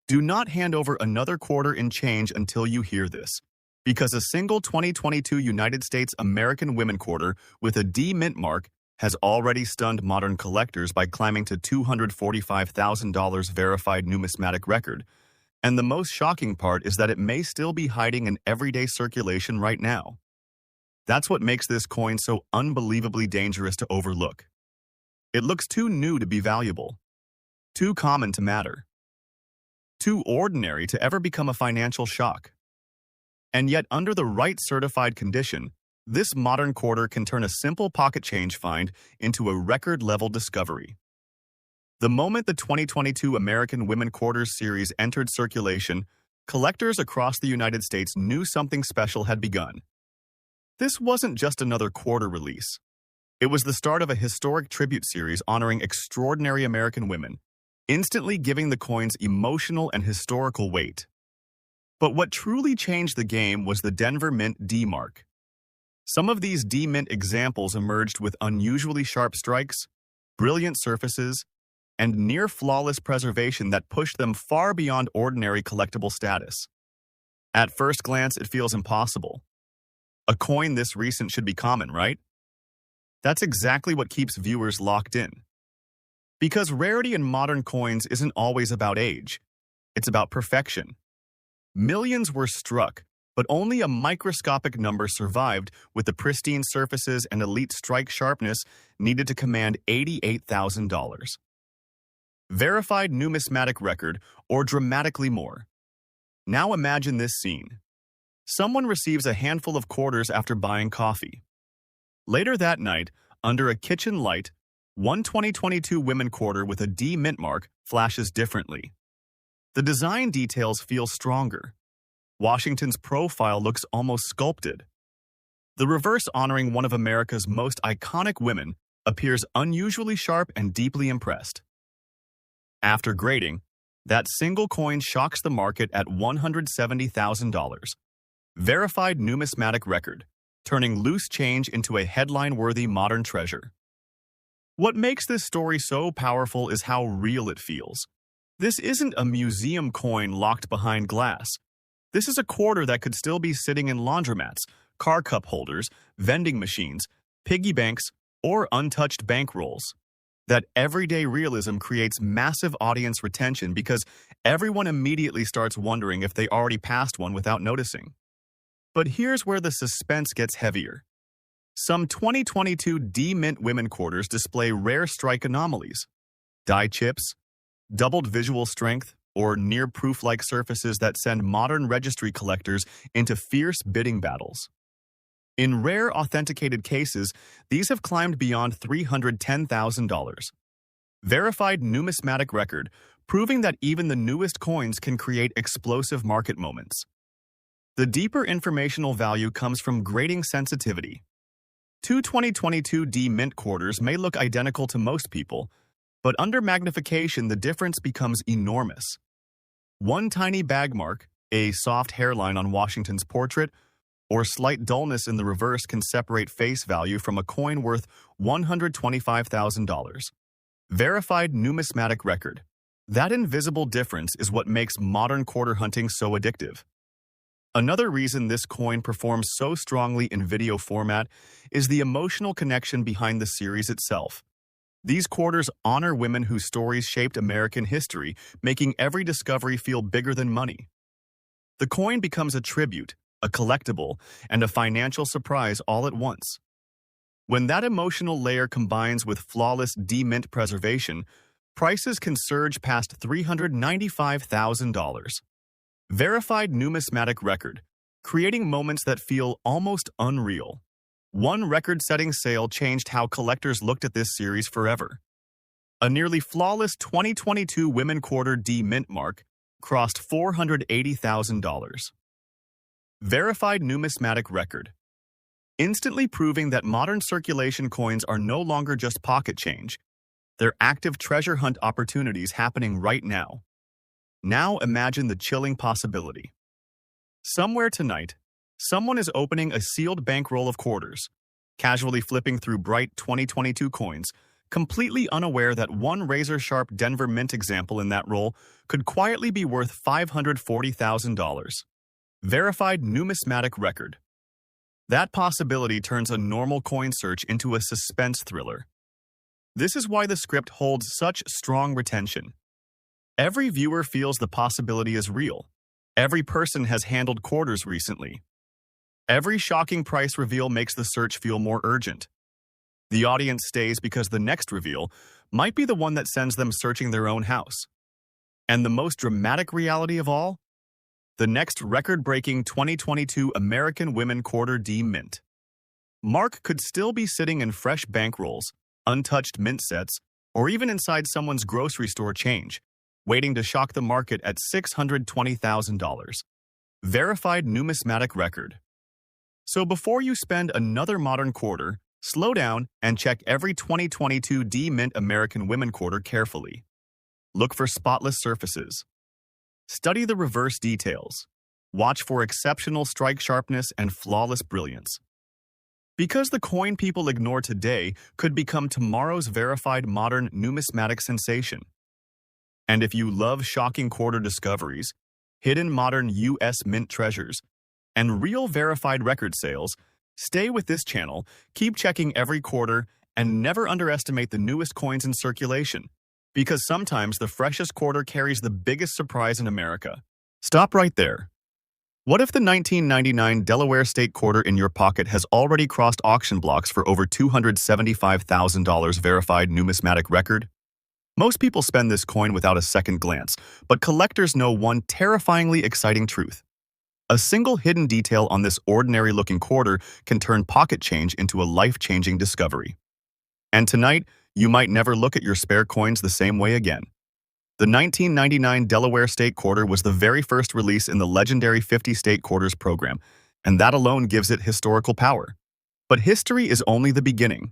Do not hand over another quarter in change until you hear this, because a single 2022 United States American Women Quarter with a D mint mark has already stunned modern collectors by climbing to $245,000 verified numismatic record. And the most shocking part is that it may still be hiding in everyday circulation right now. That's what makes this coin so unbelievably dangerous to overlook. It looks too new to be valuable, too common to matter, too ordinary to ever become a financial shock. And yet, under the right certified condition, this modern quarter can turn a simple pocket change find into a record-level discovery. The moment the 2022 American Women Quarters series entered circulation, collectors across the United States knew something special had begun. This wasn't just another quarter release. It was the start of a historic tribute series honoring extraordinary American women, instantly giving the coins emotional and historical weight. But what truly changed the game was the Denver Mint D mark. Some of these D Mint examples emerged with unusually sharp strikes, brilliant surfaces, and near-flawless preservation that pushed them far beyond ordinary collectible status. At first glance, it feels impossible. A coin this recent should be common, right? That's exactly what keeps viewers locked in. Because rarity in modern coins isn't always about age. It's about perfection. Millions were struck, but only a microscopic number survived with the pristine surfaces and elite strike sharpness needed to command $88,000. Verified numismatic record, or dramatically more. Now imagine this scene. Someone receives a handful of quarters after buying coffee. Later that night, under a kitchen light, one 2022 Women Quarter with a D mint mark flashes differently. The design details feel stronger. Washington's profile looks almost sculpted. The reverse honoring one of America's most iconic women appears unusually sharp and deeply impressed. After grading, that single coin shocks the market at $170,000. Verified numismatic record, turning loose change into a headline-worthy modern treasure. What makes this story so powerful is how real it feels. This isn't a museum coin locked behind glass. This is a quarter that could still be sitting in laundromats, car cup holders, vending machines, piggy banks, or untouched bankrolls. That everyday realism creates massive audience retention because everyone immediately starts wondering if they already passed one without noticing. But here's where the suspense gets heavier. Some 2022 D Mint Women Quarters display rare strike anomalies. Die chips, doubled visual strength, or near-proof-like surfaces that send modern registry collectors into fierce bidding battles. In rare authenticated cases, these have climbed beyond $310,000. Verified numismatic record, proving that even the newest coins can create explosive market moments. The deeper informational value comes from grading sensitivity. Two 2022 D Mint Quarters may look identical to most people, but under magnification the difference becomes enormous. One tiny bag mark, a soft hairline on Washington's portrait, or slight dullness in the reverse can separate face value from a coin worth $125,000. Verified numismatic record. That invisible difference is what makes modern quarter hunting so addictive. Another reason this coin performs so strongly in video format is the emotional connection behind the series itself. These quarters honor women whose stories shaped American history, making every discovery feel bigger than money. The coin becomes a tribute, a collectible, and a financial surprise all at once. When that emotional layer combines with flawless D-mint preservation, prices can surge past $395,000. Verified numismatic record, creating moments that feel almost unreal. One record-setting sale changed how collectors looked at this series forever. A nearly flawless 2022 Women Quarter D mint mark crossed $480,000. Verified numismatic record, instantly proving that modern circulation coins are no longer just pocket change. They're active treasure hunt opportunities happening right now. Now imagine the chilling possibility. Somewhere tonight, someone is opening a sealed bankroll of quarters, casually flipping through bright 2022 coins, completely unaware that one razor-sharp Denver Mint example in that roll could quietly be worth $540,000. Verified numismatic record. That possibility turns a normal coin search into a suspense thriller. This is why the script holds such strong retention. Every viewer feels the possibility is real. Every person has handled quarters recently. Every shocking price reveal makes the search feel more urgent. The audience stays because the next reveal might be the one that sends them searching their own house. And the most dramatic reality of all? The next record-breaking 2022 American Women Quarter D Mint. Mark could still be sitting in fresh bankrolls, untouched mint sets, or even inside someone's grocery store change, waiting to shock the market at $620,000. Verified numismatic record. So before you spend another modern quarter, slow down and check every 2022 D Mint American Women Quarter carefully. Look for spotless surfaces. Study the reverse details. Watch for exceptional strike sharpness and flawless brilliance. Because the coin people ignore today could become tomorrow's verified modern numismatic sensation. And if you love shocking quarter discoveries, hidden modern U.S. mint treasures, and real verified record sales, stay with this channel, keep checking every quarter, and never underestimate the newest coins in circulation. Because sometimes the freshest quarter carries the biggest surprise in America. Stop right there. What if the 1999 Delaware State Quarter in your pocket has already crossed auction blocks for over $275,000 verified numismatic record? Most people spend this coin without a second glance, but collectors know one terrifyingly exciting truth. A single hidden detail on this ordinary-looking quarter can turn pocket change into a life-changing discovery. And tonight, you might never look at your spare coins the same way again. The 1999 Delaware State Quarter was the very first release in the legendary 50 State Quarters program, and that alone gives it historical power. But history is only the beginning.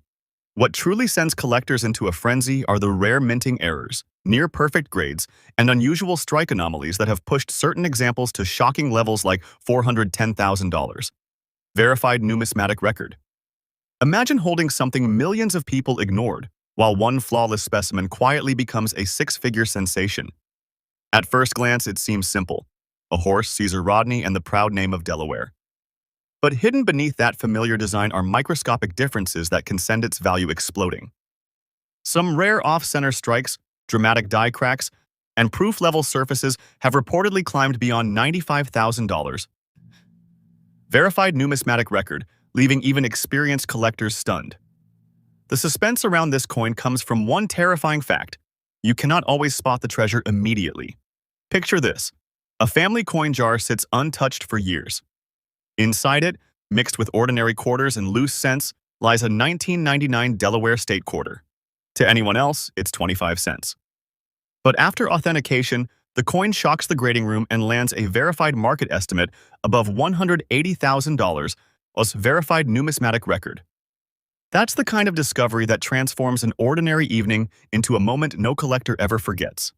What truly sends collectors into a frenzy are the rare minting errors, near-perfect grades, and unusual strike anomalies that have pushed certain examples to shocking levels like $410,000. Verified numismatic record. Imagine holding something millions of people ignored, while one flawless specimen quietly becomes a six-figure sensation. At first glance, it seems simple. A horse, Caesar Rodney, and the proud name of Delaware. But hidden beneath that familiar design are microscopic differences that can send its value exploding. Some rare off-center strikes, dramatic die cracks, and proof-level surfaces have reportedly climbed beyond $95,000. Verified numismatic record, leaving even experienced collectors stunned. The suspense around this coin comes from one terrifying fact. You cannot always spot the treasure immediately. Picture this. A family coin jar sits untouched for years. Inside it, mixed with ordinary quarters and loose cents, lies a 1999 Delaware State Quarter. To anyone else, it's 25 cents. But after authentication, the coin shocks the grading room and lands a verified market estimate above $180,000 as verified numismatic record. That's the kind of discovery that transforms an ordinary evening into a moment no collector ever forgets.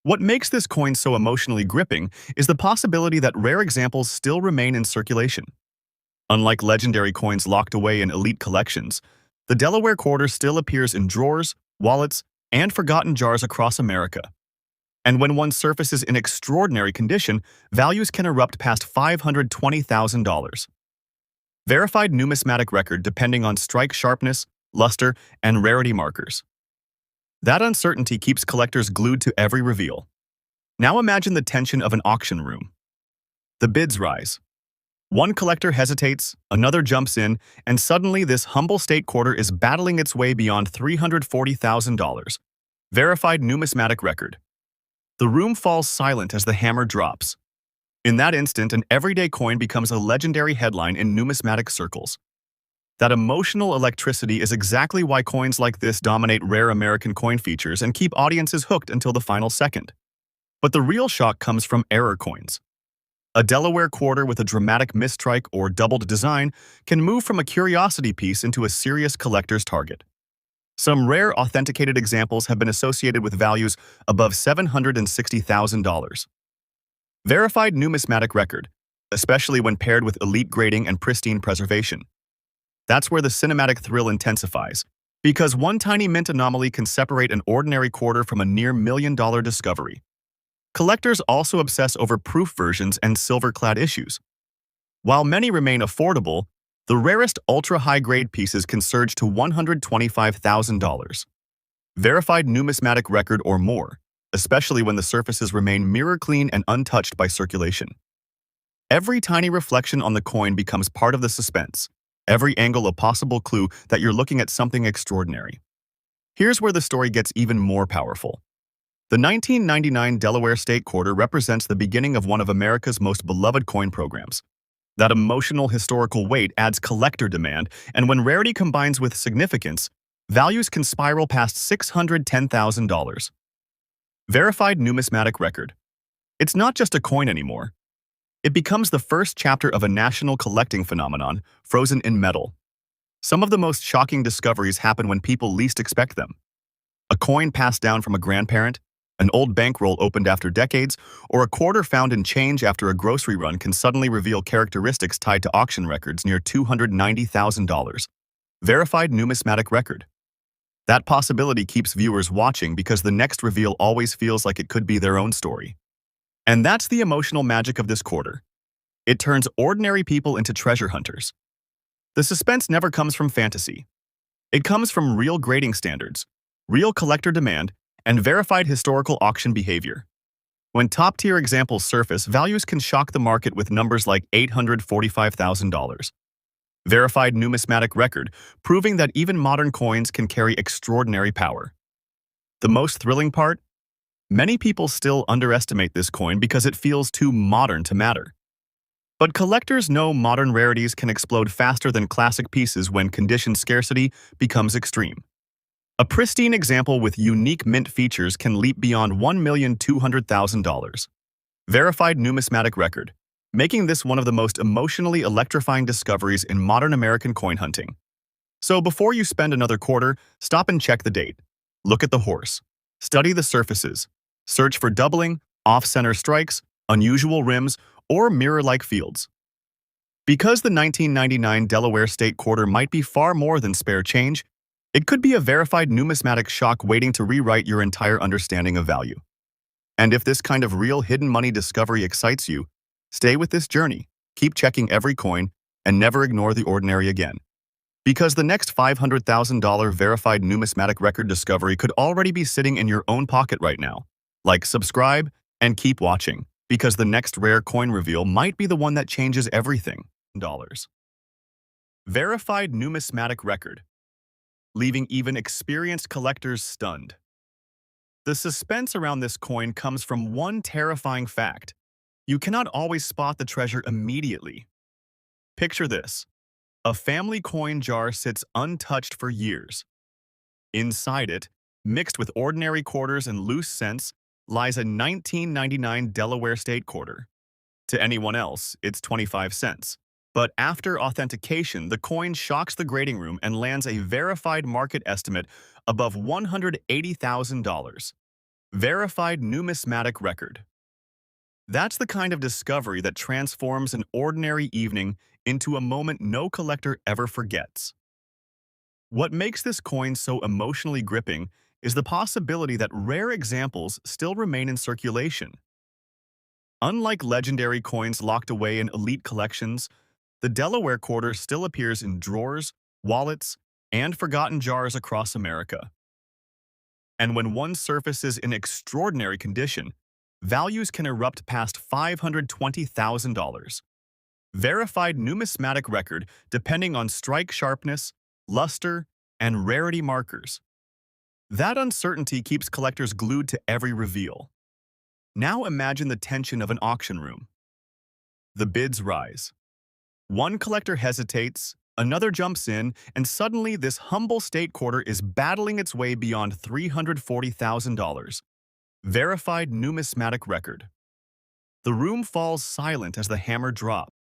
What makes this coin so emotionally gripping is the possibility that rare examples still remain in circulation. Unlike legendary coins locked away in elite collections, the Delaware Quarter still appears in drawers, wallets, and forgotten jars across America. And when one surfaces in extraordinary condition, values can erupt past $520,000. Verified numismatic record depending on strike sharpness, luster, and rarity markers. That uncertainty keeps collectors glued to every reveal. Now imagine the tension of an auction room. The bids rise. One collector hesitates, another jumps in, and suddenly this humble state quarter is battling its way beyond $340,000. Verified numismatic record. The room falls silent as the hammer drops. In that instant, an everyday coin becomes a legendary headline in numismatic circles. That emotional electricity is exactly why coins like this dominate rare American coin features and keep audiences hooked until the final second. But the real shock comes from error coins. A Delaware quarter with a dramatic mistrike or doubled design can move from a curiosity piece into a serious collector's target. Some rare authenticated examples have been associated with values above $760,000. Verified numismatic record, especially when paired with elite grading and pristine preservation. That's where the cinematic thrill intensifies. Because one tiny mint anomaly can separate an ordinary quarter from a near $1 million discovery. Collectors also obsess over proof versions and silver-clad issues. While many remain affordable, the rarest ultra-high-grade pieces can surge to $125,000. Verified numismatic record or more, especially when the surfaces remain mirror-clean and untouched by circulation. Every tiny reflection on the coin becomes part of the suspense, every angle a possible clue that you're looking at something extraordinary. Here's where the story gets even more powerful. The 1999 Delaware State Quarter represents the beginning of one of America's most beloved coin programs. That emotional historical weight adds collector demand, and when rarity combines with significance, values can spiral past $610,000. Verified numismatic record. It's not just a coin anymore. It becomes the first chapter of a national collecting phenomenon, frozen in metal. Some of the most shocking discoveries happen when people least expect them. A coin passed down from a grandparent, an old bankroll opened after decades, or a quarter found in change after a grocery run can suddenly reveal characteristics tied to auction records near $290,000. Verified numismatic record. That possibility keeps viewers watching because the next reveal always feels like it could be their own story. And that's the emotional magic of this quarter. It turns ordinary people into treasure hunters. The suspense never comes from fantasy. It comes from real grading standards, real collector demand, and verified historical auction behavior. When top-tier examples surface, values can shock the market with numbers like $845,000. Verified numismatic record, proving that even modern coins can carry extraordinary power. The most thrilling part? Many people still underestimate this coin because it feels too modern to matter. But collectors know modern rarities can explode faster than classic pieces when condition scarcity becomes extreme. A pristine example with unique mint features can leap beyond $1,200,000. Verified numismatic record, making this one of the most emotionally electrifying discoveries in modern American coin hunting. So before you spend another quarter, stop and check the date. Look at the horse. Study the surfaces. Search for doubling, off-center strikes, unusual rims, or mirror-like fields. Because the 1999 Delaware State Quarter might be far more than spare change, it could be a verified numismatic shock waiting to rewrite your entire understanding of value. And if this kind of real hidden money discovery excites you, stay with this journey, keep checking every coin, and never ignore the ordinary again. Because the next $500,000 verified numismatic record discovery could already be sitting in your own pocket right now. Like, subscribe, and keep watching, because the next rare coin reveal might be the one that changes everything. Verified numismatic record, leaving even experienced collectors stunned. The suspense around this coin comes from one terrifying fact. You cannot always spot the treasure immediately. Picture this. A family coin jar sits untouched for years. Inside it, mixed with ordinary quarters and loose cents, lies a 1999 Delaware State Quarter. To anyone else, it's 25 cents. But after authentication, the coin shocks the grading room and lands a verified market estimate above $180,000. Verified numismatic record. That's the kind of discovery that transforms an ordinary evening into a moment no collector ever forgets. What makes this coin so emotionally gripping is the possibility that rare examples still remain in circulation. Unlike legendary coins locked away in elite collections, the Delaware Quarter still appears in drawers, wallets, and forgotten jars across America. And when one surfaces in extraordinary condition, values can erupt past $520,000. Verified numismatic record depending on strike sharpness, luster, and rarity markers. That uncertainty keeps collectors glued to every reveal. Now imagine the tension of an auction room. The bids rise. One collector hesitates, another jumps in, and suddenly this humble state quarter is battling its way beyond $340,000. Verified numismatic record. The room falls silent as the hammer drops.